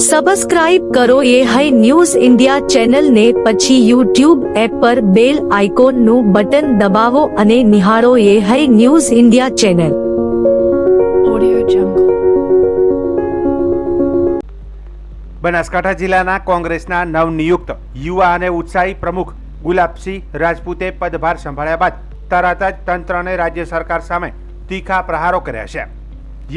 Subscribe કરો એ high news India ચેનલને, પછી યુટ્યુબ એપ પર બેલ આઇકોનનું બટન દબાવો અને નિહાળો એ high news India channel. Audio Jungle. Banaskantha જિલ્લાના કોંગ્રેસના નવનિયુક્ત યુવા અને ઉત્સાહી પ્રમુખ ગુલાબસિંહ રાજપૂતે પદભાર સંભાળ્યા બાદ તરત જ તંત્ર અને રાજ્ય સરકાર સામે તીખા પ્રહારો કર્યા છે.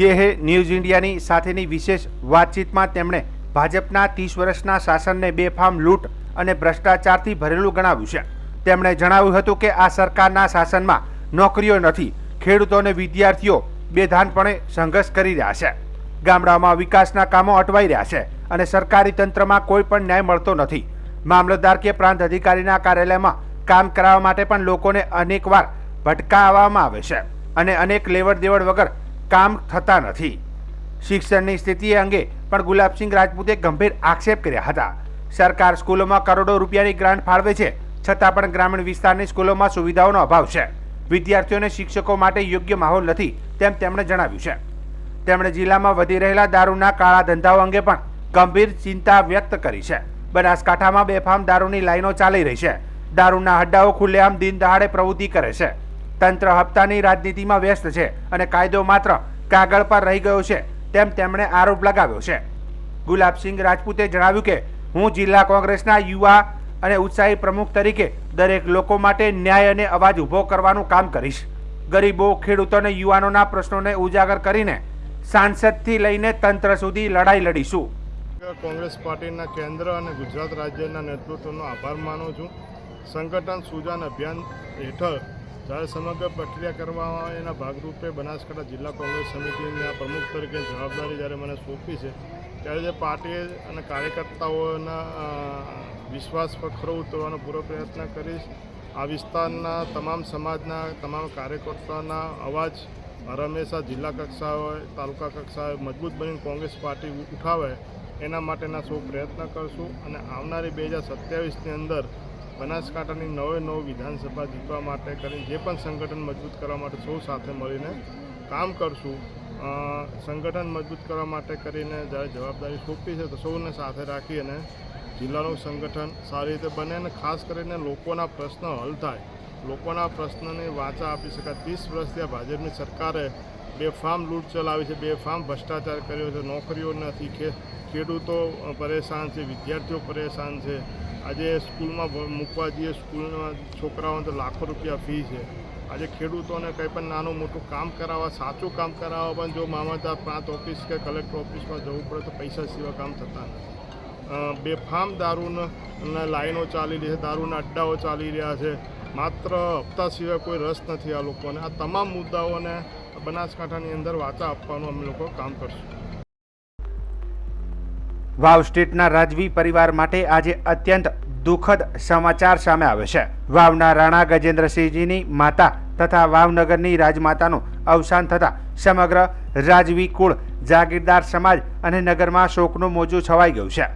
યે હે ન્યૂઝ ઇન્ડિયાની સાથેની વિશેષ વાતચીતમાં તેમણે ભાજપના 30 વર્ષના શાસનને બેફામ લૂંટ અને ભ્રષ્ટાચારથી ભરેલું ગણાવ્યું છે. તેમણે જણાવ્યું હતું કે આ સરકારના શાસનમાં નોકરીઓ નથી, ખેડૂતો અને વિદ્યાર્થીઓ બેધાનપણે સંઘર્ષ કરી રહ્યા છે, ગામડાઓમાં વિકાસના કામો અટવાઈ રહ્યા છે અને સરકારી તંત્રમાં કોઈ પણ ન્યાય મળતો નથી. મામલતદાર કે પ્રાંત અધિકારીના કાર્યાલયમાં કામ કરાવવા માટે પણ લોકોને અનેકવાર ભટકાવવામાં આવે છે અને અનેક લેવડ દેવડ વગર કામ થતા નથી. શિક્ષણની સ્થિતિ અંગે પણ ગુલાબસિંહ રાજપૂતે ગંભીર આક્ષેપ કર્યા હતા. સરકાર સ્કૂલોમાં કરોડો રૂપિયાની ગ્રાન્ટ ફાળવે છે, છતાં પણ ગ્રામીણ વિસ્તારની સ્કૂલોમાં સુવિધાઓનો અભાવ છે. વિદ્યાર્થીઓ અને શિક્ષકો માટે યોગ્ય માહોલ નથી તેમ તેમણે જણાવ્યું છે. તેમણે જિલ્લામાં વધી રહેલા દારૂના કાળા ધંધાઓ અંગે પણ ગંભીર ચિંતા વ્યક્ત કરી છે. બનાસકાંઠામાં બેફામ દારૂની લાઈનો ચાલી રહી છે. દારૂના હડ્ડાઓ ખુલ્લેઆમ દિન દહાડે પ્રવૃત્તિ કરે છે. તંત્ર હપ્તાની રાજનીતિમાં વ્યસ્ત છે અને કાયદો માત્ર કાગળ પર રહી ગયો છે તેમ તેમણે આરોપ લગાવ્યો છે. ગુલાબસિંહ રાજપૂતે જણાવ્યું કે હું જિલ્લા કોંગ્રેસના યુવા અને ઉત્સાહી પ્રમુખ તરીકે દરેક લોકો માટે ન્યાય અને અવાજ ઊભો કરવાનું કામ કરીશ. ગરીબો, ખેડૂતો અને યુવાનોના પ્રશ્નોને ઉજાગર કરીને સાંસદથી લઈને તંત્ર સુધી લડાઈ લડીશું. કોંગ્રેસ પાર્ટીના કેન્દ્ર અને ગુજરાત રાજ્યના નેતૃત્વનો આભાર માનું છું. સંગઠન સુજાન અભિયાન હેઠળ જ્યારે સમગ્ર પ્રક્રિયા કરવામાં આવે એના ભાગરૂપે બનાસકાંઠા જિલ્લા કોંગ્રેસ સમિતિના પ્રમુખ તરીકે જવાબદારી જ્યારે મને સોંપી છે, ત્યારે જે પાર્ટી અને કાર્યકર્તાઓના વિશ્વાસ પર ખરો ઉતરવાનો પૂરો પ્રયત્ન કરીશ. આ વિસ્તારના તમામ સમાજના તમામ કાર્યકર્તાઓના અવાજ હંમેશા જિલ્લા કક્ષાએ હોય, તાલુકા કક્ષાએ મજબૂત બનીને કોંગ્રેસ પાર્ટી ઉઠાવે એના માટેના સૌ પ્રયત્ન કરશું અને આવનારી 2027ની અંદર બનાસકાંઠાની 9 વિધાનસભા જીતવા માટે કરીને જે પણ સંગઠન મજબૂત કરવા માટે સૌ સાથે મળીને કામ કરશું. સંગઠન મજબૂત કરવા માટે કરીને જ્યારે જવાબદારી સોંપી છે તો સૌને સાથે રાખી અને જિલ્લાનું સંગઠન સારી રીતે બને અને ખાસ કરીને લોકોના પ્રશ્નો હલ થાય, લોકોના પ્રશ્નોની વાચા આપી શકાય. 30 વર્ષથી આ ભાજપની સરકારે બેફામ લૂંટ ચલાવી છે, બેફામ ભ્રષ્ટાચાર કર્યો છે, નોકરીઓ નથી, ખેડૂતો પરેશાન છે, વિદ્યાર્થીઓ પરેશાન છે. આજે સ્કૂલમાં મૂકવા જઈએ, સ્કૂલમાં છોકરાઓને તો લાખો રૂપિયા ફી છે. આજે ખેડૂતોને કંઈ પણ નાનું મોટું કામ કરાવવા, સાચું કામ કરાવવા પણ જો મામલતદાર પ્રાંત ઓફિસ કે કલેક્ટર ઓફિસમાં જવું પડે તો પૈસા સિવાય કામ થતા નથી. બેફામ દારૂના લાઈનો ચાલી રહી છે, દારૂના અડ્ડાઓ ચાલી રહ્યા છે. માત્ર હપ્તા સિવાય કોઈ રસ નથી આ લોકોને. આ તમામ મુદ્દાઓને બનાસકાંઠાની અંદર વાચા આપવાનું અમે લોકો કામ કરશું. વાવ સ્ટેટના રાજવી પરિવાર માટે આજે અત્યંત દુઃખદ સમાચાર સામે આવે છે. વાવના રાણા ગજેન્દ્રસિંહજીની માતા તથા વાવનગરની રાજમાતાનું અવસાન થતાં સમગ્ર રાજવી કુળ, જાગીરદાર સમાજ અને નગરમાં શોકનું મોજું છવાઈ ગયું છે.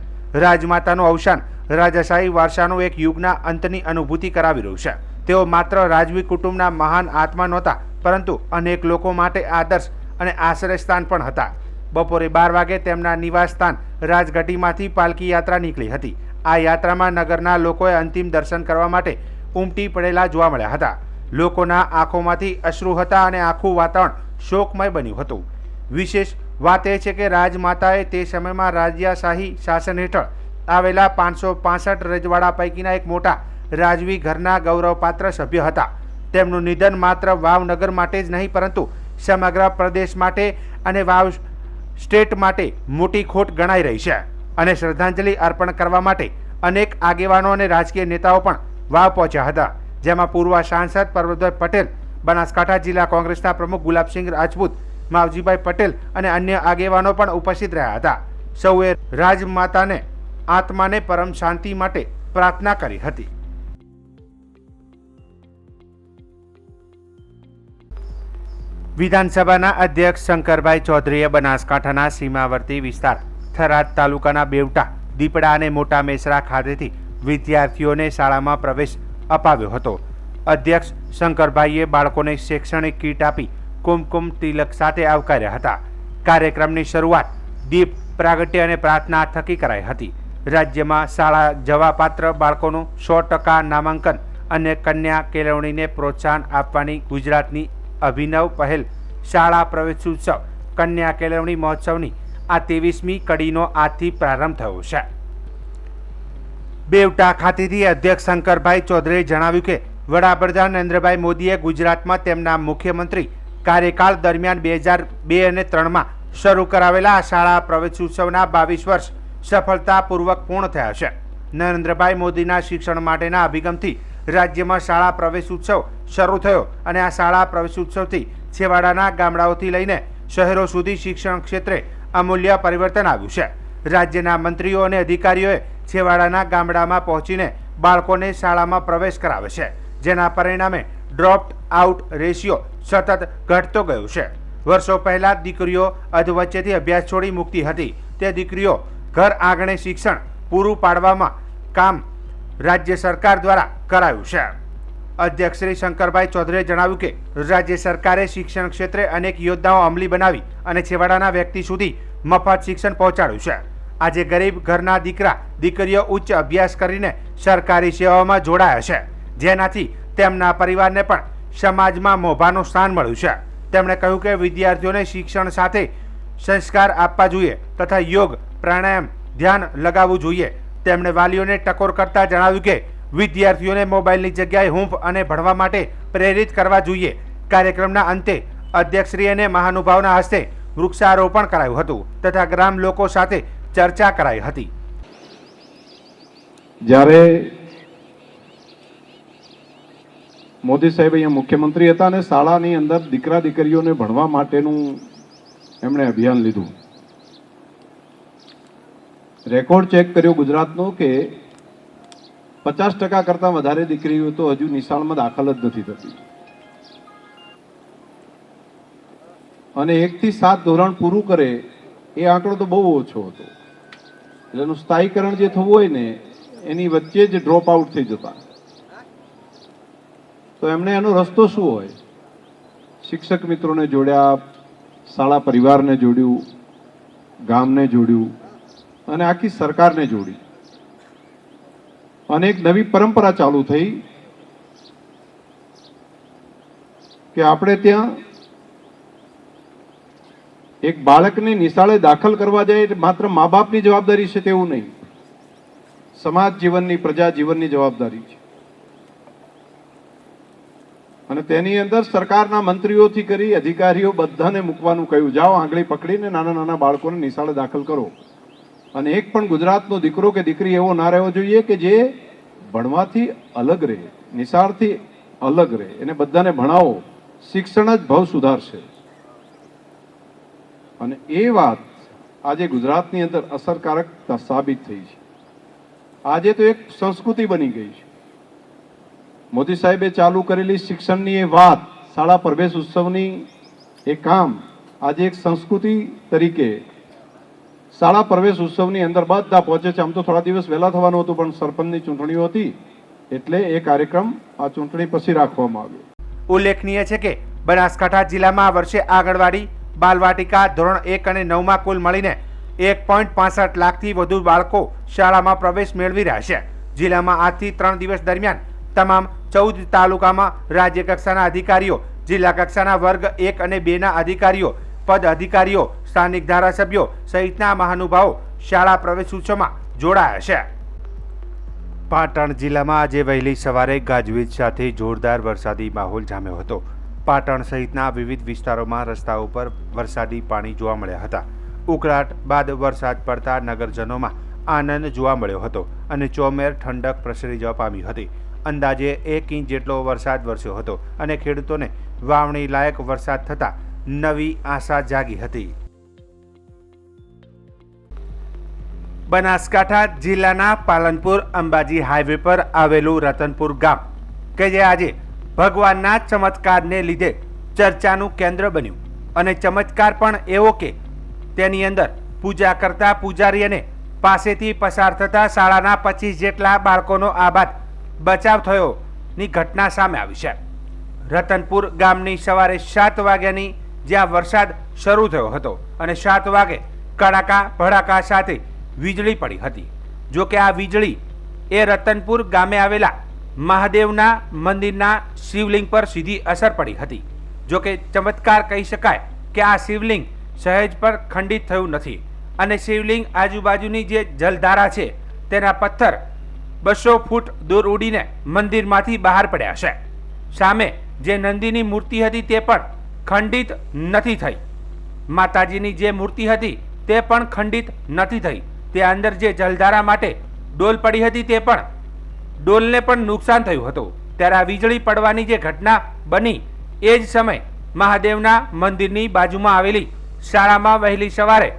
રાજમાતાનું અવસાન રાજાશાહી વારસાનું એક યુગના અંતની અનુભૂતિ કરાવી રહ્યું છે. તેઓ માત્ર રાજવી કુટુંબના મહાન આત્મા નહોતા, પરંતુ અનેક લોકો માટે આદર્શ અને આશ્રય સ્થાન પણ હતા. બપોરે 12 વાગે તેમના નિવાસ સ્થાન રાજગઢીમાંથી પાલકી યાત્રા નીકળી હતી. આ યાત્રામાં નગરના લોકોએ અંતિમ દર્શન કરવા માટે ઉમટી પડેલા જોવા મળ્યા હતા. લોકોના આંખોમાંથી અશ્રુ હતા અને આખું વાતાવરણ શોકમય બન્યું હતું. વિશેષ વાત એ છે કે રાજમાતાએ તે સમયમાં રાજાશાહી શાસન હેઠળ આવેલા 565 રજવાડા પૈકીના એક મોટા રાજવી ઘરના ગૌરવપાત્ર સભ્ય હતા. તેમનું નિધન માત્ર વાવનગર માટે જ નહીં, પરંતુ સમગ્ર પ્રદેશ માટે અને વાવ સ્ટેટ માટે મોટી ખોટ ગણાઈ રહી છે અને શ્રદ્ધાંજલિ અર્પણ કરવા માટે અનેક આગેવાનો અને રાજકીય નેતાઓ પણ વાવ પહોંચ્યા હતા, જેમાં પૂર્વ સાંસદ પરબતભાઈ પટેલ, બનાસકાંઠા જિલ્લા કોંગ્રેસના પ્રમુખ ગુલાબસિંહ રાજપૂત, માવજીભાઈ પટેલ અને અન્ય આગેવાનો પણ ઉપસ્થિત રહ્યા હતા. સૌએ રાજમાતાને આત્માને પરમ શાંતિ માટે પ્રાર્થના કરી હતી. વિધાનસભાના અધ્યક્ષ શંકરભાઈ ચૌધરીએ બનાસકાંઠાના સીમાવર્તી વિસ્તાર થરાદ તાલુકાના બેવટા, દીપડા અને મોટા મેસરા ખાતેથી વિદ્યાર્થીઓને શાળામાં પ્રવેશ અપાવ્યો હતો. અધ્યક્ષ શંકરભાઈએ બાળકોને શૈક્ષણિક કીટ આપી કુમકુમ તિલક સાથે આવકાર્યા હતા. કાર્યક્રમની શરૂઆત દીપ પ્રાગટ્ય અને પ્રાર્થના થકી કરાઈ હતી. રાજ્યમાં શાળા જવા પાત્ર બાળકોનું 100% નામાંકન અને કન્યા કેળવણીને પ્રોત્સાહન આપવાની ગુજરાતની અભિનવ પહેલ શાળા પ્રવેશોત્સવ કન્યા કેળવણી મહોત્સવની આ 23મી કડીનો આજથી પ્રારંભ થયો છે. બેવટા ખાતેથી અધ્યક્ષ શંકરભાઈ ચૌધરીએ જણાવ્યું કે વડાપ્રધાન નરેન્દ્રભાઈ મોદીએ ગુજરાતમાં તેમના મુખ્યમંત્રી કાર્યકાળ દરમિયાન 2002 અને 3માં શરૂ કરાવેલા શાળા પ્રવેશોત્સવના 22 વર્ષ સફળતાપૂર્વક પૂર્ણ થયા છે. નરેન્દ્રભાઈ મોદીના શિક્ષણ માટેના અભિગમથી રાજ્યમાં શાળા પ્રવેશોત્સવ શરૂ થયો અને આ શાળા પ્રવેશોત્સવથી છેવાડાના ગામડાઓથી લઈને શહેરો સુધી શિક્ષણ ક્ષેત્રે અમૂલ્ય પરિવર્તન આવ્યું છે. રાજ્યના મંત્રીઓ અને અધિકારીઓએ છેવાડાના ગામડામાં પહોંચીને બાળકોને શાળામાં પ્રવેશ કરાવે છે, જેના પરિણામે ડ્રોપ્ડ આઉટ રેશિયો સતત ઘટતો ગયો છે. વર્ષો પહેલા દીકરીઓ અધવચ્ચેથી અભ્યાસ છોડી મૂકતી હતી, તે દીકરીઓ ઘર આંગણે શિક્ષણ પૂરું પાડવામાં કામ રાજ્ય સરકાર દ્વારા કરાયું છે. અધ્યક્ષ શ્રી શંકરભાઈ ચૌધરીએ જણાવ્યું કે રાજ્ય સરકારે શિક્ષણ ક્ષેત્રે અનેક યોજનાઓ અમલી બનાવી અને છેવાડાના વ્યક્તિ સુધી મફત શિક્ષણ પહોંચાડ્યું છે. આજે ગરીબ ઘરના દીકરા દીકરીઓ ઉચ્ચ અભ્યાસ કરીને સરકારી સેવાઓમાં જોડાયા છે, જેનાથી તેમના પરિવારને પણ સમાજમાં મોભાનું સ્થાન મળ્યું છે. તેમણે કહ્યું કે વિદ્યાર્થીઓને શિક્ષણ સાથે સંસ્કાર આપવા જોઈએ તથા યોગ પ્રાણાયામ ધ્યાન લગાવવું જોઈએ. તેમણે વાલીઓને ટકોર કરતા જણાવ્યું કે વિદ્યાર્થીઓને મોબાઈલની જગ્યાએ હૂંફ અને ભણવા માટે પ્રેરિત કરવા જોઈએ. કાર્યક્રમના અંતે અધ્યક્ષશ્રી અને મહાનુભાવના હસ્તે વૃક્ષારોપણ કરાયું હતું તથા ગ્રામ લોકો સાથે ચર્ચા કરાઈ હતી. જ્યારે મોદી સાહેબ અહીંયા મુખ્યમંત્રી હતા અને શાળાની અંદર દીકરા દીકરીઓને ભણવા માટેનું એમણે અભિયાન લીધું. રેકોર્ડ ચેક કર્યો ગુજરાતનો કે 50% કરતાં વધારે દીકરીઓ તો હજુ નિશાળમાં દાખલ જ નથી થતી અને 1 થી 7 ધોરણ પૂરું કરે એ આંકડો તો બહુ ઓછો હતો. એટલે એનું સ્થાયીકરણ જે થવું હોય ને એની વચ્ચે જ ડ્રોપ આઉટ થઈ જતા. તો એમને એનો રસ્તો શું હોય? શિક્ષક મિત્રોને જોડ્યા, શાળા પરિવારને જોડ્યું, ગામને જોડ્યું અને આખી સરકારને જોડી અને એક નવી પરંપરા ચાલુ થઈ કે આપણે ત્યાં એક બાળકને નિશાળે દાખલ કરવા જાય માત્ર મા બાપની જવાબદારી છે તેવું નહીં, સમાજ જીવનની, પ્રજા જીવનની જવાબદારી છે. અને તેની અંદર સરકારના મંત્રીઓથી કરી અધિકારીઓ બધાને મૂકવાનું કહ્યું, જાઓ આંગળી પકડીને નાના નાના બાળકોને નિશાળે દાખલ કરો. અને એક પણ ગુજરાતનો દીકરો કે દીકરી એવો ના રહેવો જોઈએ કે જે ભણવાથી અલગ રહે, નિશાળથી અલગ રહે. એને બધાને ભણાવો, શિક્ષણ જ ભવ સુધારશે. અને એ વાત આજે ગુજરાતની અંદર અસરકારક સાબિત થઈ છે. આજે તો એક સંસ્કૃતિ બની ગઈ છે. મોદી સાહેબે ચાલુ કરેલી શિક્ષણની એ વાત, શાળા પ્રવેશ ઉત્સવની એ કામ આજે એક સંસ્કૃતિ તરીકે શાળા પ્રવેશ ઉત્સવની અંદર બધા પહોંચે છે. આમ તો થોડા દિવસ વહેલા થવાનું હતું પણ સરપંચની ચૂંટણીઓ હતી એટલે એ કાર્યક્રમ આ ચૂંટણી પછી રાખવામાં આવ્યો. ઉલ્લેખનીય છે કે બનાસકાંઠા જિલ્લામાં આ વર્ષે આંગણવાડી, બાલવાટિકા, ધોરણ 1 અને 9માં કુલ મળીને 1.65 લાખથી વધુ બાળકો શાળામાં પ્રવેશ મેળવી રહ્યા છે. જિલ્લામાં આજથી 3 દિવસ દરમિયાન તમામ 14 તાલુકામાં રાજ્ય કક્ષાના અધિકારીઓ, જિલ્લા કક્ષાના વર્ગ 1 અને 2ના અધિકારીઓ, પદ અધિકારીઓ, સ્થાનિક ધારાસભ્યો સહિતના મહાનુભાવો શાળા પ્રવેશોત્સવમાં જોડાયા છે. પાટણ જિલ્લામાં આજે વહેલી સવારે ગાજવીજ સાથે જોરદાર વરસાદી માહોલ જામ્યો હતો. પાટણ સહિતના વિવિધ વિસ્તારોમાં રસ્તાઓ પર વરસાદી પાણી જોવા મળ્યા હતા. ઉકળાટ બાદ વરસાદ પડતા નગરજનોમાં આનંદ જોવા મળ્યો હતો અને ચોમેર ઠંડક પ્રસરી જવા પામી હતી. અંદાજે 1 ઇંચ જેટલો વરસાદ વરસ્યો હતો અને ખેડૂતોને વાવણી લાયક વરસાદ થતાં નવી આશા જાગી હતી. બનાસકાંઠા જિલ્લાના પાલનપુર અંબાજી હાઈવે પર આવેલું રતનપુર ગામ કે જે આજે ભગવાનના ચમત્કારને લીધે ચર્ચાનું કેન્દ્ર બન્યું અને ચમત્કાર પણ એવો કે તેની અંદર પૂજા કરતા પૂજારી અને પાસેથી પસાર થતા શાળાના 25 જેટલા બાળકોનો આબાદ બચાવ થયોની ઘટના સામે આવી છે. રતનપુર ગામની સવારે 7 વાગ્યાની જ્યાં વરસાદ શરૂ થયો હતો અને 7 વાગે કડાકા ભડાકા સાથે વીજળી પડી હતી. જો કે આ વીજળી એ રતનપુર ગામે આવેલા મહાદેવના મંદિરના શિવલિંગ પર સીધી અસર પડી હતી. જો કે ચમત્કાર કહી શકાય કે આ શિવલિંગ સહેજ પર ખંડિત થયું નથી અને શિવલિંગ આજુબાજુની જે જલધારા છે તેના પથ્થર 200 ફૂટ દૂર ઉડીને મંદિરમાંથી બહાર પડ્યા છે. સામે જે નંદીની મૂર્તિ હતી તે પણ ખંડિત નથી થઈ. માતાજીની જે મૂર્તિ હતી તે પણ ખંડિત નથી થઈ. તે અંદર જે જલધારા માટે ડોલ પડી હતી તે પણ ડોલને પણ નુકસાન થયું હતું. ત્યારે આ વીજળી પડવાની જે ઘટના બની એ જ સમય મહાદેવના મંદિરની બાજુમાં આવેલી શાળામાં વહેલી સવારે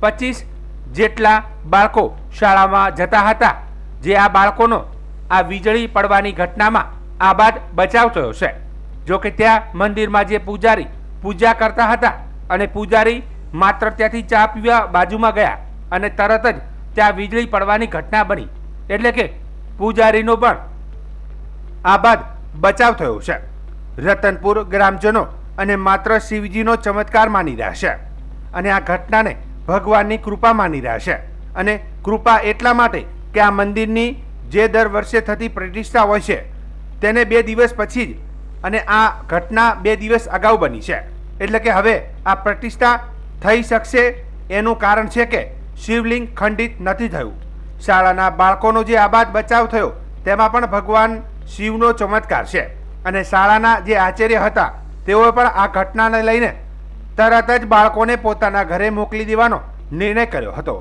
25 જેટલા બાળકો શાળામાં જતા હતા. જે આ બાળકોનો આ વીજળી પડવાની ઘટનામાં આબાદ બચાવ થયો છે. જો કે ત્યાં મંદિરમાં જે પૂજારી પૂજા કરતા હતા અને પૂજારી માત્ર ત્યાંથી ચા પીવા બાજુમાં ગયા અને તરત જ ત્યાં વીજળી પડવાની ઘટના બની. એટલે કે પૂજારીનો પણ આબાદ બચાવ થયો છે. રતનપુર ગ્રામજનો અને માત્ર શિવજીનો ચમત્કાર માની રહ્યા છે અને આ ઘટનાને ભગવાનની કૃપા માની રહ્યા છે. અને કૃપા એટલા માટે કે આ મંદિરની જે દર વર્ષે થતી પ્રતિષ્ઠા હોય છે તેને 2 દિવસ પછી જ અને આ ઘટના 2 દિવસ અગાઉ બની છે. એટલે કે હવે આ પ્રતિષ્ઠા થઈ શકશે. એનું કારણ છે કે શિવલિંગ ખંડિત નથી થયું. શાળાના બાળકોનો જે આબાદ બચાવ થયો તેમાં પણ ભગવાન શિવનો ચમત્કાર છે. અને શાળાના જે આચાર્ય હતા તેઓએ પણ આ ઘટનાને લઈને તરત જ બાળકોને પોતાના ઘરે મોકલી દેવાનો નિર્ણય કર્યો હતો.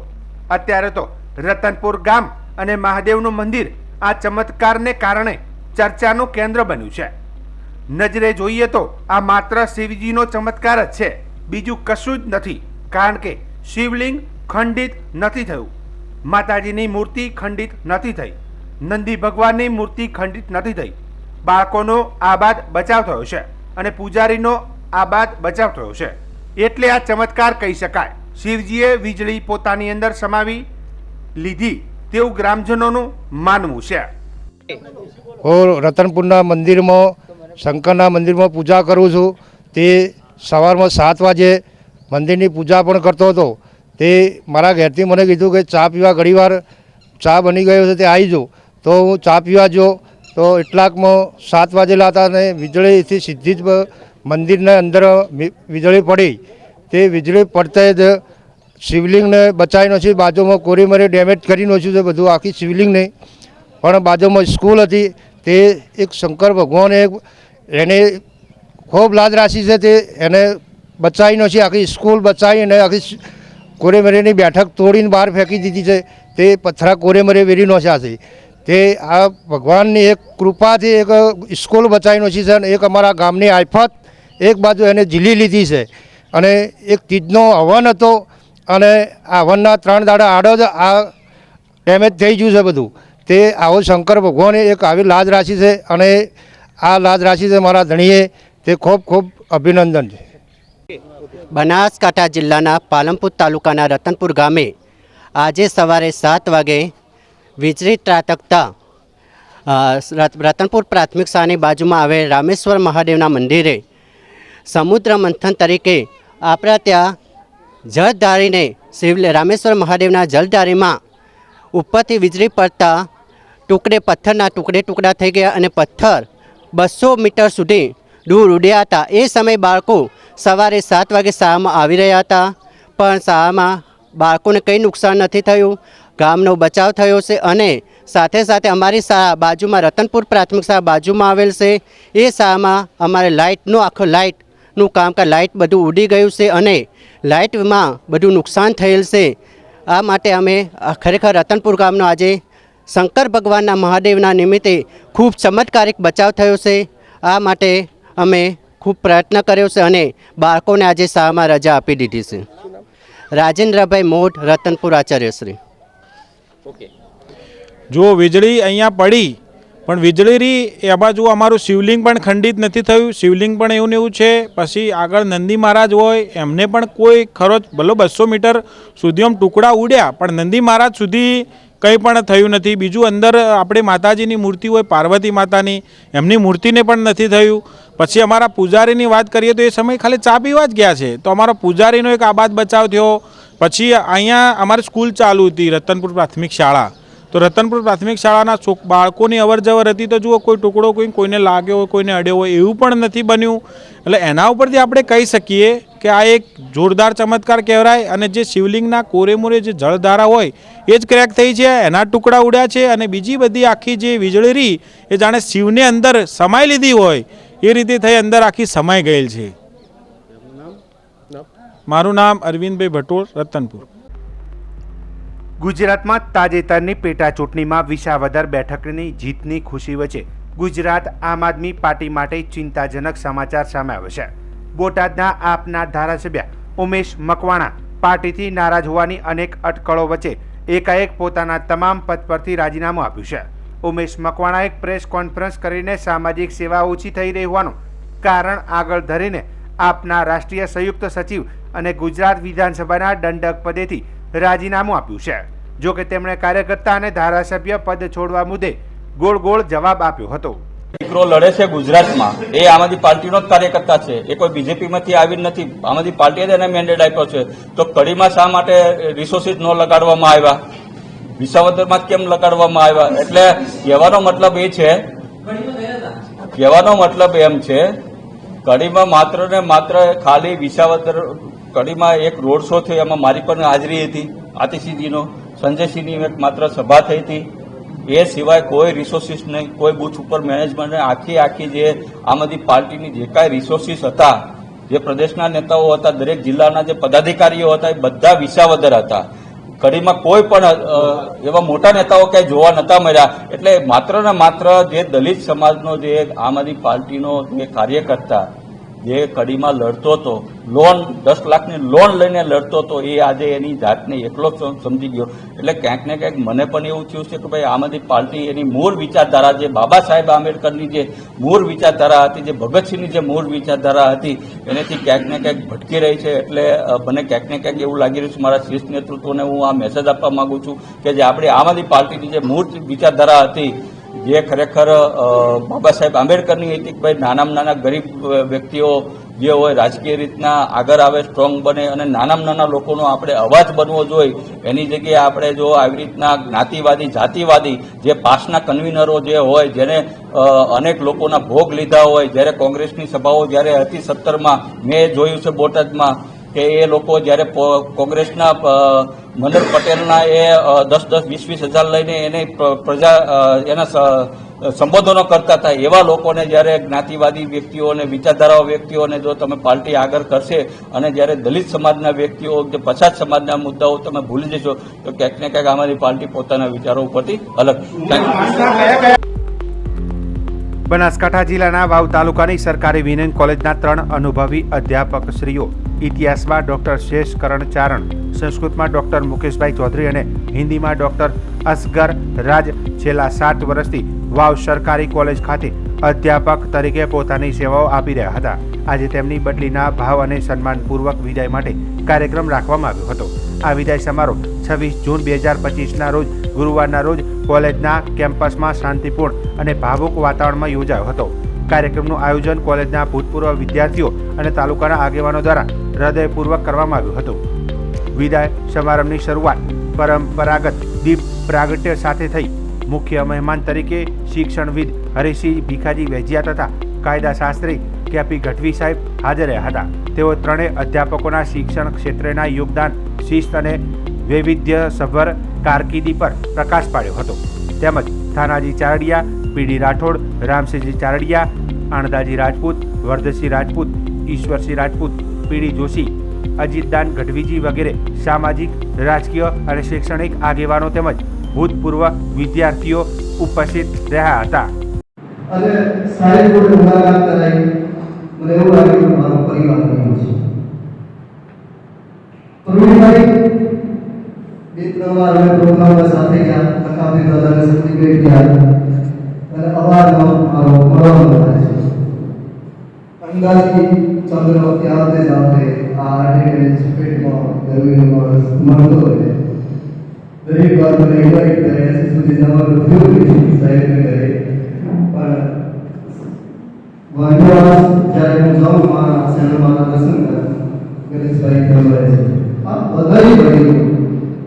અત્યારે તો રતનપુર ગામ અને મહાદેવનું મંદિર આ ચમત્કારને કારણે ચર્ચાનું કેન્દ્ર બન્યું છે. નજરે જોઈએ તો આ માત્ર શિવજીનો ચમત્કાર જ છે, બીજું કશું જ નથી. કારણ કે શિવલિંગ ખંડિત નથી થયું, માતાજીની મૂર્તિ ખંડિત નથી થઈ, નંદી ભગવાનની મૂર્તિ ખંડિત નથી થઈ, બાળકોનો આબાદ બચાવ થયો છે અને પૂજારીનો આબાદ બચાવ થયો છે. એટલે આ ચમત્કાર કહી શકાય. શિવજીએ વીજળી પોતાની અંદર સમાવી લીધી તેવું ગ્રામજનોનું માનવું છે. હું રતનપુરના મંદિરમાં શંકરના મંદિરમાં પૂજા કરું છું. તે સવારમાં 7 વાગે મંદિરની પૂજા પણ કરતો હતો. તે મારા ઘેરથી મને કીધું કે ચા પીવા ઘણીવાર ચા બની ગયો છે તે આવી જો. તો હું ચા પીવા ગયો તો એટલાકમાં 7 વાગેલા હતા અને વીજળીથી સીધી જ મંદિરના અંદર વીજળી પડી. તે વીજળી પડતા જ શિવલિંગને બચાવી નાખ્યું. બાજુમાં કોરીમરે ડેમેજ કરી નાખ્યું છે બધું આખી શિવલિંગને. પણ બાજુમાં સ્કૂલ હતી તે એક શંકર ભગવાને એને ખૂબ લાજ રાખી છે. તે એને બચાવી નાખી, આખી સ્કૂલ બચાવી અને આખી કોરેમરેની બેઠક તોડીને બહાર ફેંકી દીધી છે. તે પથ્થરા કોરેમરે વેરી નાખ્યા છે. તે આ ભગવાનની એક કૃપાથી એક સ્કૂલ બચાવી નાખી છે અને એક અમારા ગામની આફત એક બાજુ એને ઝીલી લીધી છે. અને એક તીજનો હવન હતો અને આ હવનના 3 દાડા આડો જ આ ડેમેજ થઈ ગયું છે બધું. તે આવો શંકર ભગવાને એક આવી લાજ રાખી છે અને આ લાજ રાખી છે મારા ધણીએ. તે ખૂબ ખૂબ અભિનંદન છે. બનાસકાંઠા જિલ્લાના પાલનપુર તાલુકાના રતનપુર ગામે આજે સવારે 7 વાગે વીજળી ત્રાટકતા રતનપુર પ્રાથમિક શાળાની બાજુમાં આવેલ રામેશ્વર મહાદેવના મંદિરે સમુદ્ર મંથન તરીકે આપણા ત્યાં જળધારીને રામેશ્વર મહાદેવના જળધારીમાં ઉપરથી વીજળી પડતા પથ્થરના ટુકડા થઈ ગયા અને પથ્થર 200 મીટર સુધી દૂર ઉડ્યા હતા. એ સમયે બાળકો સવારે 7 વાગે શાળામાં આવી રહ્યા હતા, પણ શાળામાં બાળકોને કંઈ નુકસાન નથી થયું. ગામનો બચાવ થયો છે અને સાથે સાથે અમારી શાળા બાજુમાં રતનપુર પ્રાથમિક શાળા બાજુમાં આવેલ છે. એ શાળામાં અમારે લાઇટનું કામકાજ લાઇટ બધું ઉડી ગયું છે અને લાઇટમાં બધું નુકસાન થયેલ છે. આ માટે અમે ખરેખર રતનપુર ગામનો આજે શંકર ભગવાનના મહાદેવના નિમિત્તે ખૂબ ચમત્કારિક બચાવ થયો છે. આ માટે અમે ખૂબ પ્રયત્ન કર્યો છે અને બાળકોને આજે શાળામાં રજા આપી દીધી છે. રાજેન્દ્રભાઈ મોઢ, રતનપુર આચાર્યશ્રી. જો વીજળી અહીંયા પડી પણ વીજળી એ બાજુ અમારું શિવલિંગ પણ ખંડિત નથી થયું. શિવલિંગ પણ એવું ને એવું છે. પછી આગળ નંદી મહારાજ હોય એમને પણ કોઈ ખરો ભલો 200 મીટર સુધી આમ ટુકડા ઉડ્યા પણ નંદી મહારાજ સુધી કંઈ પણ થયું નથી. બીજું અંદર આપણે માતાજીની મૂર્તિ હોય પાર્વતી માતાની, એમની મૂર્તિને પણ નથી થયું. પછી અમારા પૂજારીની વાત કરીએ તો એ સમય ખાલી ચા પીવા જ ગયા છે, તો અમારો પૂજારીનો એક આબાદ બચાવ થયો. પછી અહીંયા અમારી સ્કૂલ ચાલુ હતી, રતનપુર પ્રાથમિક શાળા. તો રતનપુર પ્રાથમિક શાળાના બાળકોની અવરજવર હતી, તો જુઓ કોઈ ટુકડો કોઈને લાગ્યો હોય, કોઈને અડ્યો હોય એવું પણ નથી બન્યું. એટલે એના ઉપરથી આપણે કહી શકીએ કે આ એક જોરદાર ચમત્કાર કહેવાય. અને જે શિવલિંગના કોરેમોરે જે જળધારા હોય એ જ ક્રેક થઈ છે, એના ટુકડા ઉડ્યા છે. અને બીજી બધી આખી જે વીજળી રહી એ જાણે શિવને અંદર સમાઈ લીધી હોય એ રીતે થઈ અંદર આખી સમાઈ ગયેલ છે. મારું નામ અરવિંદભાઈ ભટોળ, રતનપુર. ગુજરાતમાં તાજેતરની પેટા ચૂંટણીમાં વિસાવદર બેઠકની જીતની ખુશી વચ્ચે ગુજરાત આમ આદમી પાર્ટી માટે ચિંતાજનક સમાચાર સામે આવ્યા છે. બોટાદના આપના ધારાસભ્ય ઉમેશ મકવાણા પાર્ટીથી નારાજ હોવાની અનેક અટકળો વચ્ચે એકાએક પોતાના તમામ પદ પરથી રાજીનામું આપ્યું છે. ઉમેશ મકવાણાએ એક પ્રેસ કોન્ફરન્સ કરીને સામાજિક સેવા ઓછી થઈ રહી હોવાનું કારણ આગળ ધરીને આપના રાષ્ટ્રીય સંયુક્ત સચિવ અને ગુજરાત વિધાનસભાના દંડક પદેથી રાજીનામું આપ્યું છે. જો કે તેમણે કાર્યકર્તા અને ધારાસભ્ય પદ છોડવા મુદ્દે ગોળ જવાબ આપ્યો હતો. દીકરો લડે છે ગુજરાતમાં, એ આમ આદમી પાર્ટીનો જ કાર્યકર્તા છે, એ કોઈ બીજેપીમાંથી આવી નથી. આમ આદમી પાર્ટીએ જ એને મેન્ડેટ આપ્યો છે. તો કડીમાં શા માટે રિસોર્સિસ ન લગાડવામાં આવ્યા, વિસાવદરમાં કેમ લગાડવામાં આવ્યા? એટલે કહેવાનો મતલબ એ છે, કહેવાનો મતલબ એમ છે, કડીમાં માત્ર ને માત્ર ખાલી વિસાવદર કડીમાં એક રોડ શો થયો, એમાં મારી પણ હાજરી હતી, આતિશીજીનો, સંજયસિંહની એક માત્ર સભા થઈ હતી. એ સિવાય કોઈ રિસોર્સિસ નહીં, કોઈ બૂથ ઉપર મેનેજમેન્ટ નહીં. આખી જે આમ આદમી પાર્ટીની જે કાંઈ રિસોર્સિસ હતા, જે પ્રદેશના નેતાઓ હતા, દરેક જિલ્લાના જે પદાધિકારીઓ હતા, એ બધા વિસાવદર હતા. કડીમાં કોઈ પણ એવા મોટા નેતાઓ ક્યાંય જોવા નતા મળ્યા. એટલે માત્ર ને માત્ર જે દલિત સમાજનો જે આમ આદમી પાર્ટીનો જે કાર્યકર્તા જે કડીમાં લડતો હતો, લોન 10 લાખની લોન લઈને લડતો હતો, એ આજે એની જાતને એકલો સમજી ગયો. એટલે ક્યાંક ને ક્યાંક મને પણ એવું થયું છે કે ભાઈ આમ આદમી પાર્ટી એની મૂળ વિચારધારા, જે બાબા સાહેબ આંબેડકરની જે મૂળ વિચારધારા હતી, જે ભગતસિંહની જે મૂળ વિચારધારા હતી, એનેથી ક્યાંક ને ક્યાંક ભટકી રહી છે. એટલે મને ક્યાંક ને ક્યાંક એવું લાગી રહ્યું છે, મારા શીર્ષ નેતૃત્વને હું આ મેસેજ આપવા માંગુ છું કે જે આપણી આમ આદમી પાર્ટીની જે મૂળ વિચારધારા હતી, જે ખરેખર બાબા સાહેબ આંબેડકરની હતી કે ભાઈ નાના ગરીબ વ્યક્તિઓ જે હોય રાજકીય રીતના આગળ આવે, સ્ટ્રોંગ બને અને નાના લોકોનો આપણે અવાજ બનવો જોઈએ. એની જગ્યાએ આપણે જો આવી રીતના જ્ઞાતિવાદી, જાતિવાદી જે પાસના કન્વીનરો જે હોય, જેને અનેક લોકોના ભોગ લીધા હોય, જ્યારે કોંગ્રેસની સભાઓ જ્યારે હતી 17માં, મેં જોયું છે બોટાદમાં કે એ લોકો જ્યારે કોંગ્રેસના મનોહર પટેલના એ 10-20 હજાર લઈને એને પ્રજા એના સંબોધનો કરતા હતા, એવા લોકોને જ્યારે જ્ઞાતિવાદી વ્યક્તિઓ અને વિચારધારાઓ વ્યક્તિઓને જો તમે પાર્ટી આગળ કરશે અને જ્યારે દલિત સમાજના વ્યક્તિઓ, જે પછાત સમાજના મુદ્દાઓ તમે ભૂલી જશો, તો ક્યાંક ને ક્યાંક અમારી પાર્ટી પોતાના વિચારો ઉપરથી અલગ. બનાસકાંઠા જિલ્લાના વાવ તાલુકાની સરકારી વિનયન કોલેજના 3 અનુભવી અધ્યાપક શ્રીઓ ઇતિહાસમાં ડોક્ટર શેષ કરણ ચારણ, સંસ્કૃતમાં ડોક્ટર મુકેશભાઈ ચૌધરી અને હિન્દીમાં ડોક્ટર અસગર રાજ છેલ્લા 7 વર્ષથી વાવ સરકારી કોલેજ ખાતે અધ્યાપક તરીકે પોતાની સેવાઓ આપી રહ્યા હતા. આજે તેમની બદલીના ભાવ અને સન્માનપૂર્વક વિદાય માટે કાર્યક્રમ રાખવામાં આવ્યો હતો. આ વિદાય સમારોહ 26 જૂન 2025ના રોજ ગુરુવારના રોજ કોલેજના કેમ્પસમાં શાંતિપૂર્ણ અને ભાવુક વાતાવરણમાં યોજાયો હતો. કાર્યક્રમનું આયોજન કોલેજના ભૂતપૂર્વ વિદ્યાર્થીઓ અને તાલુકાના આગેવાનો દ્વારા હૃદયપૂર્વક કરવામાં આવ્યું હતું. વિદાય સમારંભની શરૂઆત પરંપરાગત દીપ પ્રાગટ્ય સાથે થઈ. મુખ્ય મહેમાન તરીકે શિક્ષણવિદ હરીસિંહ ભીખાજી વેજિયા તથા કાયદાશાસ્ત્રી કેપી ગઢવી સાહેબ હાજર રહ્યા હતા. તેઓ ત્રણેય અધ્યાપકોના શિક્ષણ ક્ષેત્રના યોગદાન, શિસ્ત અને વૈવિધ્યસભર કારકિર્દી પર પ્રકાશ પાડ્યો હતો. તેમજ થાનાજી ચારડિયા, પીડી રાઠોડ, રામસિંહજી ચારડિયા, આણદાજી રાજપૂત, વરદસિંહ રાજપૂત, ઈશ્વરસિંહ રાજપૂત, પીડી જોશી, અજીતદાન ગઢવીજી વગેરે સામાજિક, રાજકીય અને શૈક્ષણિક આગેવાનો તેમજ ભૂતપૂર્વ વિદ્યાર્થીઓ ઉપસ્થિત રહ્યા હતા. અને સારી જોડે મુલાકાત કરાઈ, મને એવું લાગ્યું કે મારો પરિવાર બન્યો છે. પ્રવીણભાઈ 2-3 વાર અમે પ્રોગ્રામમાં સાથે ગયા, અકાબરી દાદાને સર્ટિફિકેટ ગયા અને અવારનવાર મારો મળવાનો થાય છે. અંદાજી ચંદ્ર ત્યાં જાતે આ આર્ટિકલ પેટમાં ગરમીનો માણસ મળતો રહે. દરેક વાર મને ઇન્વાઇટ કરે હજી સુધી જવાનું થયું નથી સાહેબને ઘરે. પણ વાંધો જ્યારે હું જાઉં મારા સેનામાં દર્શન કરવા ગણેશભાઈ ખબર છે આ બધાય ભાઈઓ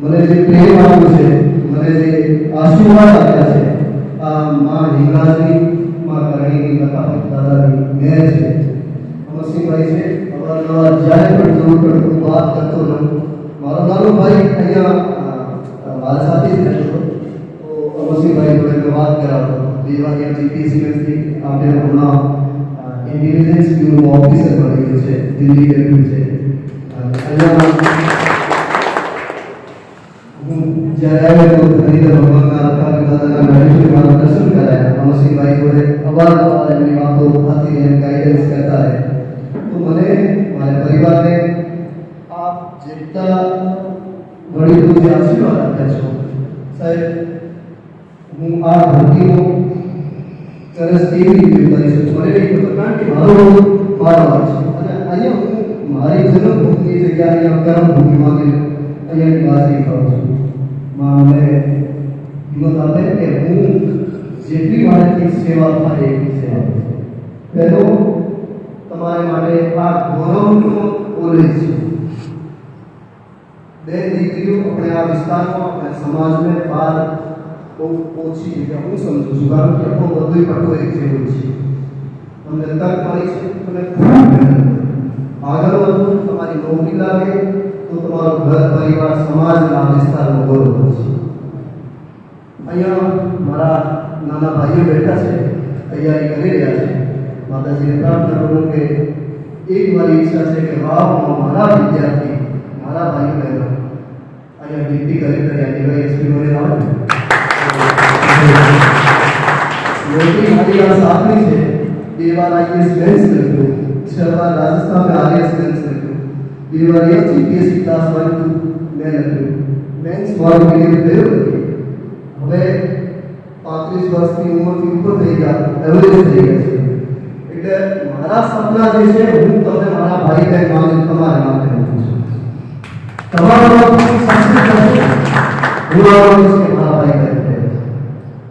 મને જે પ્રેમ આપ્યો છે, મને જે આશીર્વાદ આપ્યા છે, આ માં હિંગળાજની, માં કરણીની, દાદાની મેર છે. અમરસિંહભાઈ છે, અવારનવાર જ્યારે પણ જરૂર પડે હું વાત કરતો રહું. મારો નાનો ભાઈ અહીંયા મારા સાથે જ રહેતો, તો અમરસિંહભાઈ જોડે મેં વાત કરાવતો. 2 વાગ્યા જીપીએસસી આપણે હમણાં ઇન્ટેલિજન્સ બ્યુરો ઓફિસર બની ગયો છે, દિલ્હી ગયું છે. અહીંયા હું જ્યારે આવ્યો તો હરિહર ભગવાનના રખાવી દાદાના ગણેશજીના દર્શન કરાયા. અમરસિંહભાઈ જોડે અવારનવાર એમની વાતો હતી, એમ ગાઈડન્સ કરતા રહે. તો મને મારા પરિવારને આપ જેટલા વડીલો જે આશીર્વાદ આપ્યા છો સાહેબ, હું આ ભરતીનો સરસ કેવી રીતે કરી શકું મને નહીં ખબર, કારણ કે મારો વાર છે અને અહીંયા હું મારી જન્મભૂમિની જગ્યા અહીંયા કર્મભૂમિમાં અહીંયાની વાસી કરું છું. માં મને હિંમત આપે કે હું જેટલી મારાથી સેવા થાય એટલી સેવા કરું. પહેલો તમારે માટે આ ગૌરવનો કોલેજ છે. 2 દીકરીઓ આપણે આ વિસ્તારમાં આપણે સમાજને બહાર બહુ ઓછી જગ્યા હું સમજુ છું, કારણ કે આપણો બધું પટ્ટો એક જેવું છે. તમને તક મળી છે, તમે ખૂબ મહેનત આગળ વધો, તમારી નોકરી લાગે તો તમારો ઘર પરિવાર સમાજ આ વિસ્તારનો ગૌરવ છે. અહીંયા મારા નાના ભાઈઓ બેઠા છે, તૈયારી કરી રહ્યા છે. માતાજીને પ્રાર્થના કરું કે એક મારી ઈચ્છા છે કે મારા વિદ્યાર્થી, મારા ભાઈઓ બહેનો અહીંયા ડિગ્રી કરી કર્યા ડીવાયએસપી મને આવે. નોકરી મારી આ સાપની છે. 2 વાર આઈએસ બેન્ચ લખ્યું, 6 વાર રાજસ્થાન में आईएएस બેન્ચ લખ્યું, 2 વાર જીપીએસસી ક્લાસ 1 મેં લખ્યું. બેન્ચ મારો ક્લિયર થયો નથી. હવે 35 વર્ષની ઉંમરથી ઉપર થઈ ગયા, એવરેજ થઈ ગયા છે. એટલે મારા સપના જે છે હું તમને મારા ભાઈ બહેન માની તમારે માટે મૂકું છું. તમારા સક્સેસ થશે હું મારા ભાઈ બહેન.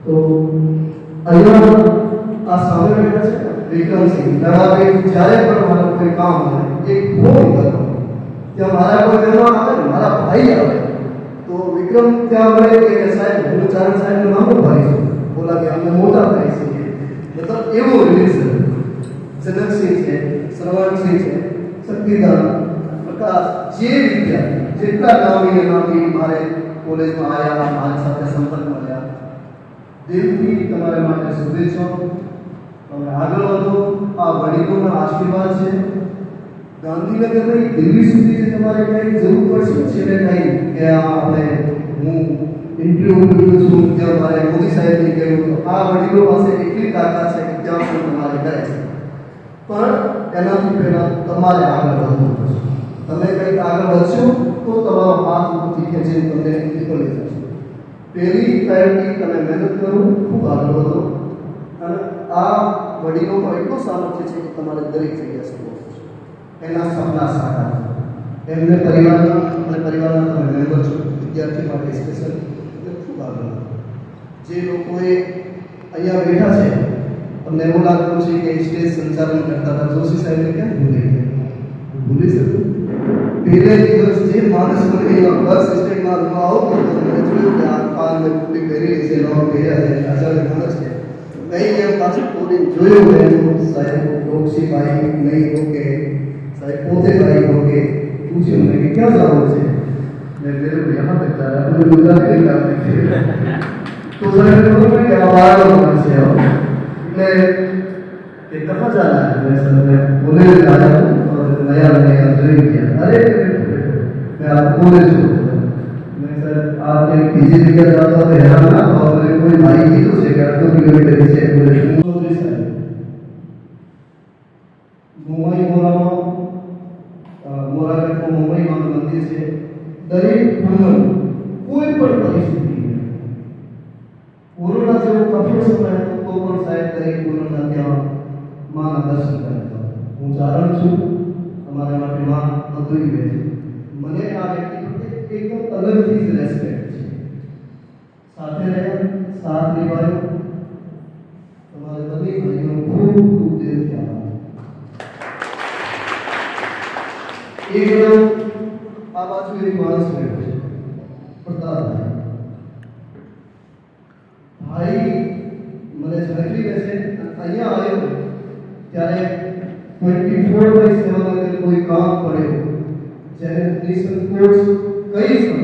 તો અહીંયા આ સામે બેઠા છે વિક્રમસિંહ દડાવે. જ્યારે પણ મારું કોઈ કામ હોય એક ફોન કરો, ત્યાં મારા કોઈ મહેમાન આવે ને મારા ભાઈ આવે તો વિક્રમ ત્યાં મળે કે સાહેબ હું ચારણ સાહેબનું નામ ભાઈ છું, બોલા કે અમને મોટા ભાઈ છીએ. મતલબ એવું રિલેશન. જનકસિંહ છે, શ્રવણસિંહ છે, શક્તિદાન, પ્રકાશ, જે વિદ્યાર્થી જેટલા નામી મારે કોલેજમાં આવ્યા, મારી સાથે સંપર્કમાં રહ્યા, દિલથી તમારા માટે શુભેચ્છાઓ. તમે આગળ વધો, આ વડીલોના આશીર્વાદ છે. ગાંધીનગર નહીં દિલ્હી સુધી જે તમારે કંઈ જરૂર પડશે છેલ્લે કંઈ કે આપણે હું ઇન્ટરવ્યૂ કર્યું છું ત્યાં મારે મોદી સાહેબને કહ્યું, આ વડીલો પાસે એટલી તાકાત છે કે ત્યાં પણ તમારે કરે છે. પણ એનાથી પહેલાં તમારે આગળ વધવું પડશે. તમે કંઈક આગળ વધશો તો તમારો હાથ ઉપરથી ખેંચીને તમને નીકળી જશે. પહેલી પ્રાયોરિટી તમે મહેનત કરો, ખૂબ આગળ વધો. અને આ વડીલોનો એટલો સામર્થ્ય છે કે તમારે દરેક જગ્યાએ સપોર્ટ થશે. એના સપના સાકાર એમને પરિવારના તમે મેમ્બર છો, વિદ્યાર્થી માટે સ્પેશિયલ ખૂબ આગળ વધો. જે લોકોએ અહીંયા બેઠા છે તમને એવું લાગતું છે કે સ્ટેજ સંચાલન કરતા હતા જોશી સાહેબને કેમ ભૂલી શકું. પહેલે દિવસ જે માણસ મને અહીંયા બસ સ્ટેન્ડમાં આવતો મને જોયું કે આ પાનને કુટી પહેરેલી છે, લોક પહેર્યા છે, અચાનક માણસ છે નહીં એમ પાછું પોતે જોયું એનું સાહેબ ડોક્સીભાઈ નહીં રોકે, સાહેબ પોતે ભાઈ રોકે. પૂછ્યું મેં કે ક્યાં જવાનું છે? મેં મેરે को यहाँ तक जाना है, मुझे गुजरात नहीं करने थे. तो साहब ने बोला कि हमारा मन से आओ. मैं कि कहाँ जाना है? मैं सर मैं पुणे जा रहा हूँ और नया ज्वाइन किया. अरे मैं आपको पुणे से मैं सर आप एक किसी जगह जाता तो हैरान ना और मेरे कोई भाई की तो से 2 किलोमीटर से पुणे से मुंबई मोरागढ़ मुंबई में मंदिर से दरेक पूनम कोई पण परिस्थिति कोरोना જેવો કફિયો સમય હતો તો પણ સાહેબ દરેક પૂનમના ત્યાં માના દર્શન કરતા. હું ચારણ છું, અમારા માટે માં અદ્ભુત છે. મને આ વ્યક્તિ પ્રત્યે એકદમ અલગથી જ રેસ્પેક્ટ છે. આ બાજુ એક માણસ બેઠો છે, પ્રતાપભાઈ. ભાઈ મને ઝડપી બેસે અહીંયા આવ્યો ત્યારે 24/7 અગર કોઈ કામ પડે જેને નિસંકોચ કહી શકું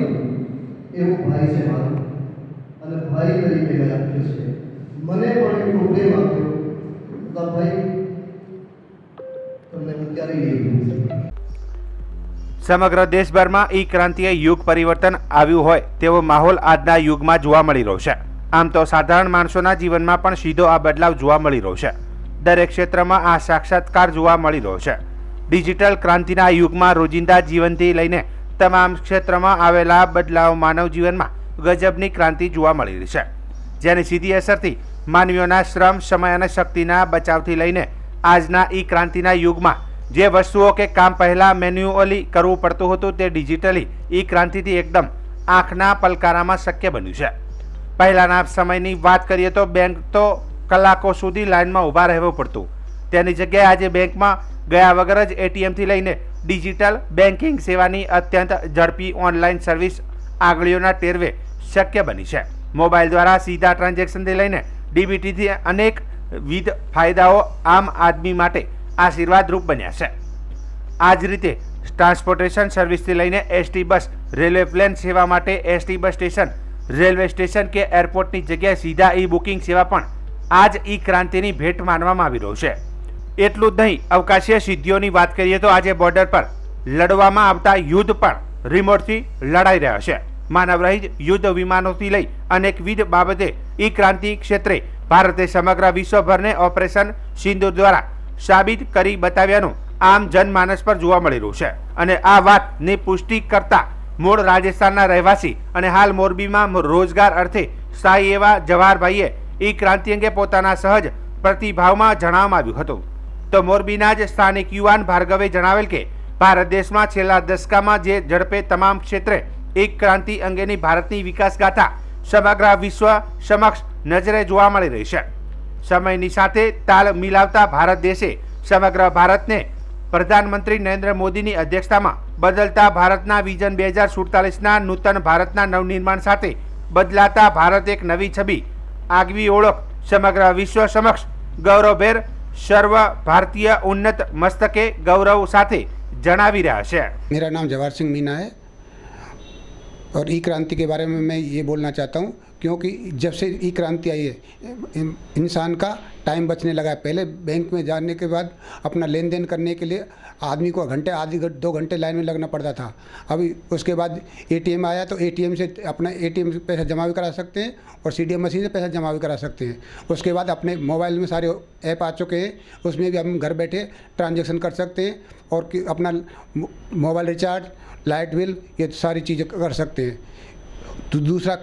એવું ભાઈ છે મારો, અને ભાઈ તરીકે મેં આપ્યો છે. મને પણ એટલો પ્રેમ આપ્યો પ્રતાપભાઈ, તમને હું ક્યારેય નહીં ભૂલી શકું. સમગ્ર દેશભરમાં ઈ ક્રાંતિએ યુગ પરિવર્તન આવ્યું હોય તેવો માહોલ આજના યુગમાં જોવા મળી રહ્યો છે. આમ તો સાધારણ માણસોના જીવનમાં પણ સીધો આ બદલાવ જોવા મળી રહ્યો છે. દરેક ક્ષેત્રમાં આ સાક્ષાત્કાર જોવા મળી રહ્યો છે. ડિજિટલ ક્રાંતિના યુગમાં રોજિંદા જીવનથી લઈને તમામ ક્ષેત્રમાં આવેલા બદલાવ માનવ જીવનમાં ગજબની ક્રાંતિ જોવા મળી રહી છે, જેની સીધી અસરથી માનવીઓના શ્રમ, સમય અને શક્તિના બચાવથી લઈને આજના ઈ ક્રાંતિના યુગમાં જે વસ્તુઓ કે કામ પહેલાં મેન્યુઅલી કરવું પડતું હતું તે ડિજિટલી ઈ ક્રાંતિથી એકદમ આંખના પલકારામાં શક્ય બન્યું છે. પહેલાંના સમયની વાત કરીએ તો બેંક તો કલાકો સુધી લાઇનમાં ઊભા રહેવું પડતું, તેની જગ્યાએ આજે બેંકમાં ગયા વગર જ એટીએમથી લઈને ડિજિટલ બેન્કિંગ સેવાની અત્યંત ઝડપી ઓનલાઈન સર્વિસ આંગળીઓના ટેરવે શક્ય બની છે. મોબાઈલ દ્વારા સીધા ટ્રાન્ઝેક્શનથી લઈને ડીબીટીથી અનેકવિધ ફાયદાઓ આમ આદમી માટે આશીર્વાદરૂપ બન્યા છે. આ જ રીતે ટ્રાન્સપોર્ટેશન સર્વિસથી લઈને એસટી બસ, રેલવે પ્લેન સેવા માટે ST bus station, railway station કે એરપોર્ટની જગ્યાએ સીધા ઈ બુકિંગ સેવા પણ આ જ ઈ ક્રાંતિની ભેટ માનવામાં આવી રહ્યું છે. એટલું જ નહીં, અવકાશીય સિદ્ધિઓની વાત કરીએ તો આજે બોર્ડર પર લડવામાં આવતા યુદ્ધ પણ રિમોટથી લડાઈ રહ્યા છે. માનવરહિત યુદ્ધ વિમાનોથી લઈ અનેકવિધ બાબતે ઈ ક્રાંતિ ક્ષેત્રે ભારતે સમગ્ર વિશ્વભરને ઓપરેશન સિંદૂર દ્વારા સાબિત કરી બતાવ્યાનું આમ જનમાનસ પર જોવા મળી રહ્યું છે. અને આ વાતની પુષ્ટિ કરતા મૂળ રાજસ્થાનના રહેવાસી અને હાલ મોરબીમાં રોજગાર અર્થે સ્થાયી એવા જવાહરભાઈએ ઈ ક્રાંતિ અંગે પોતાના સહજ પ્રતિભાવમાં જણાવવામાં આવ્યું હતું. તો મોરબીના જ સ્થાનિક યુવાન ભાર્ગવે જણાવેલ કે ભારત દેશમાં છેલ્લા દશકામાં જે ઝડપે તમામ ક્ષેત્રે ઈ ક્રાંતિ અંગેની ભારતની વિકાસ ગાથા સમગ્ર વિશ્વ સમક્ષ નજરે જોવા મળી રહી છે. સમયની સાથે તાલ મિલાવતા ભારત દેશે સમગ્ર ભારતને પ્રધાનમંત્રી નરેન્દ્ર મોદીની અધ્યક્ષતામાં બદલતા ભારતના વિઝન 2047ના નૂતન ભારતના નવનિર્માણ સાથે બદલાતા ભારત એક નવી છબી, આગવી ઓળખ સમગ્ર વિશ્વ સમક્ષ ગૌરવભેર સર્વ ભારતીય ઉન્નત મસ્તકે ગૌરવ સાથે જણાવી રહ્યા છે. मेरा नाम जवाहर सिंह मीना है और ई क्रांति के बारे में मैं ये बोलना चाहता हूँ क्योंकि जब से ई क्रांति आई है इंसान का टाइम बचने लगा है. पहले बैंक में जाने के बाद अपना लेन देन करने के लिए आदमी को घंटे आधी 2 घंटे लाइन में लगना पड़ता था. अभी उसके बाद एटीएम आया तो एटीएम से अपना एटीएम से पैसा जमा भी करा सकते हैं और सीडीएम मशीन से पैसा जमा भी करा सकते हैं. उसके बाद अपने मोबाइल में सारे ऐप आ चुके हैं, उसमें भी हम घर बैठे ट्रांजेक्शन कर सकते हैं और अपना मोबाइल रिचार्ज, लाइट बिल, ये सारी चीज़ें कर सकते हैं. तो दूसरा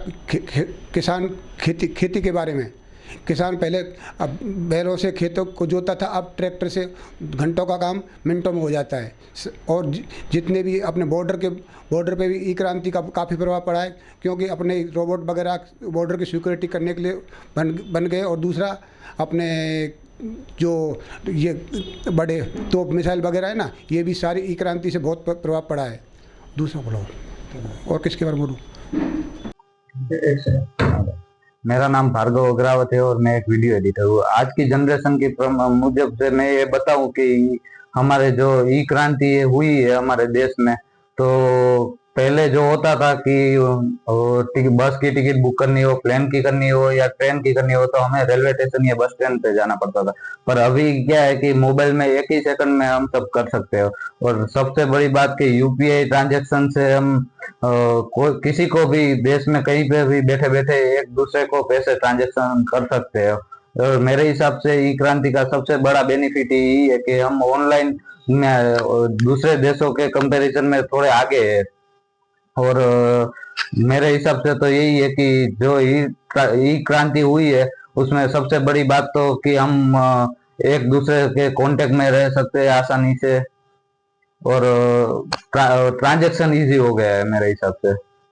किसान खेती के बारे में, किसान पहले अब बैलों से खेतों को जोता था, अब ट्रैक्टर से घंटों का काम मिनटों में हो जाता है. और जितने भी अपने बॉर्डर पे भी ई क्रांति का काफ़ी प्रभाव पड़ा है क्योंकि अपने रोबोट वगैरह बॉर्डर की सिक्योरिटी करने के लिए बन गए. और दूसरा अपने जो ये बड़े तोप मिसाइल वगैरह है ना, ये भी सारी ई क्रांति से बहुत प्रभाव पड़ा है. दूसरा बोलो और किसके बारे में बोलूँ? मेरा नाम भार्गव अग्रावत है और मैं एक वीडियो एडिटर हूँ. आज की जनरेशन की मुजब से मैं ये बताऊं कि हमारे जो ई क्रांति हुई है हमारे देश में, तो पहले जो होता था कि बस की टिकट बुक करनी हो, प्लेन की करनी हो या ट्रेन की करनी हो तो हमें रेलवे स्टेशन या बस स्टैंड पे जाना पड़ता था. पर अभी क्या है कि मोबाइल में एक ही सेकंड में हम सब कर सकते हो. और सबसे बड़ी बात कि यूपीआई ट्रांजैक्शन से हम किसी को भी देश में कहीं पे भी बैठे बैठे एक दूसरे को पैसे ट्रांजैक्शन कर सकते हो. और मेरे हिसाब से ई क्रांति का सबसे बड़ा बेनिफिट यही है कि हम ऑनलाइन में दूसरे देशों के कंपैरिजन में थोड़े आगे है. और मेरे हिसाब से तो यही है कि जो ई क्रांति हुई है उसमें सबसे बड़ी बात तो कि हम एक दूसरे के कांटेक्ट में रह सकते हैं आसानी से और ट्रांजैक्शन इजी हो गया है मेरे हिसाब से.